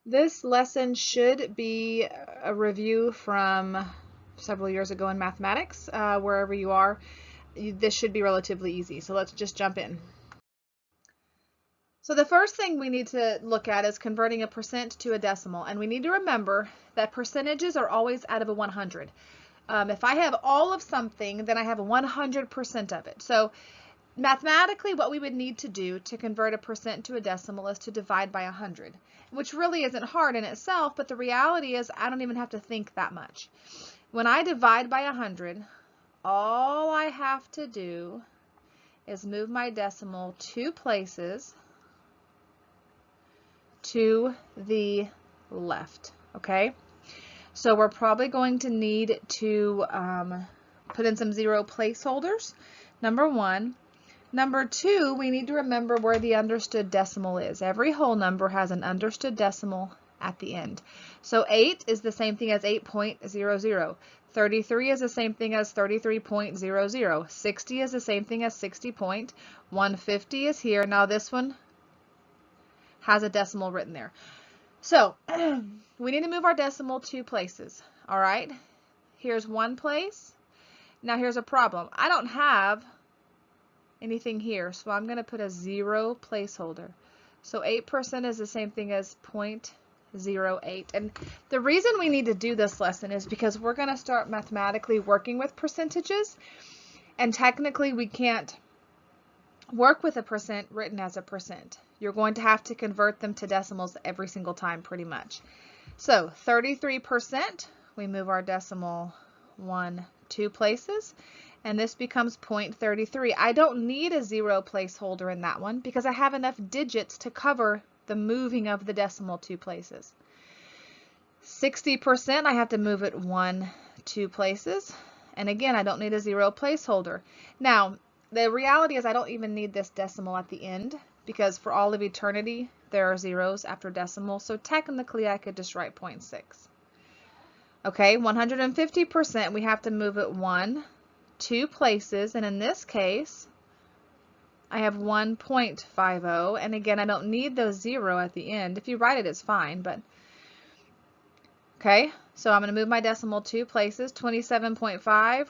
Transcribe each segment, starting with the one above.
This lesson should be a review from several years ago in mathematics. Wherever you are, this should be relatively easy. So let's just jump in. So the first thing we need to look at is converting a percent to a decimal. And we need to remember that percentages are always out of a 100. If I have all of something, then I have 100% of it. So mathematically, what we would need to do to convert a percent to a decimal is to divide by 100, which really isn't hard in itself, but the reality is I don't even have to think that much. When I divide by 100, all I have to do is move my decimal 2 places to the left, okay? So we're probably going to need to put in some 0 placeholders, number 1. Number 2, we need to remember where the understood decimal is. Every whole number has an understood decimal at the end. So 8 is the same thing as 8.00. 33 is the same thing as 33.00. 60 is the same thing as 60.150 is here. Now this one has a decimal written there. So we need to move our decimal 2 places. All right, here's 1 place. Now here's a problem. I don't have anything here, so I'm going to put a 0 placeholder. So 8% is the same thing as 0.08. And the reason we need to do this lesson is because we're going to start mathematically working with percentages, and technically we can't work with a percent written as a percent. You're going to have to convert them to decimals every single time pretty much. So 33%, we move our decimal 2 places, and this becomes 0.33. I don't need a 0 placeholder in that one because I have enough digits to cover the moving of the decimal 2 places. 60%, I have to move it 2 places, and again, I don't need a 0 placeholder. Now, the reality is I don't even need this decimal at the end because for all of eternity, there are zeros after decimal, so technically I could just write 0.6. Okay, 150%, we have to move it 2 places, and in this case, I have 1.50, and again, I don't need those 0 at the end. If you write it, it's fine, but okay, so I'm going to move my decimal 2 places, 27.5,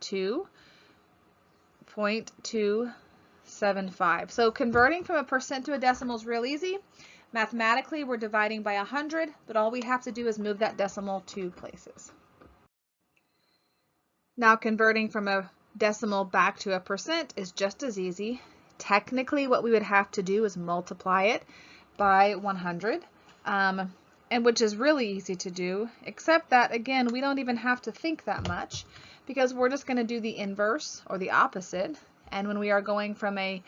0.275. So converting from a percent to a decimal is real easy. Mathematically, we're dividing by 100, but all we have to do is move that decimal 2 places. Now converting from a decimal back to a percent is just as easy. Technically, what we would have to do is multiply it by 100, and which is really easy to do, except that, again, we don't even have to think that much because we're just going to do the inverse or the opposite. And when we are going from a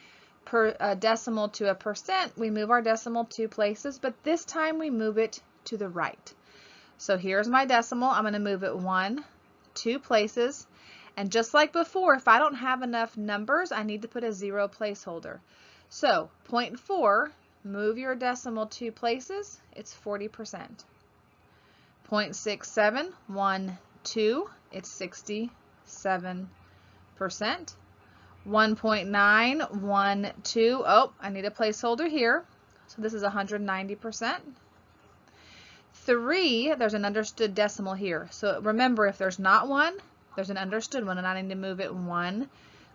decimal to a percent, we move our decimal 2 places, but this time we move it to the right. So here's my decimal. I'm going to move it 2 places. And just like before, if I don't have enough numbers, I need to put a 0 placeholder. So 0.4, move your decimal 2 places, it's 40%. 0.67, 2, it's 67%. 1.912, oh, I need a placeholder here, so this is 190%. 3, there's an understood decimal here, so remember, if there's not one, there's an understood one, and I need to move it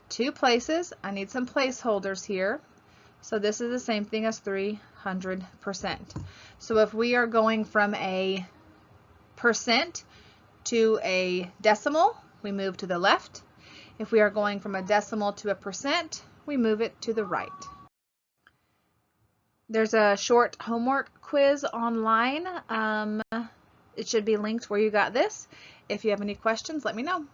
2 places. I need some placeholders here, so this is the same thing as 300%. So if we are going from a percent to a decimal, we move to the left. If we are going from a decimal to a percent, we move it to the right. There's a short homework quiz online. It should be linked where you got this. If you have any questions, let me know.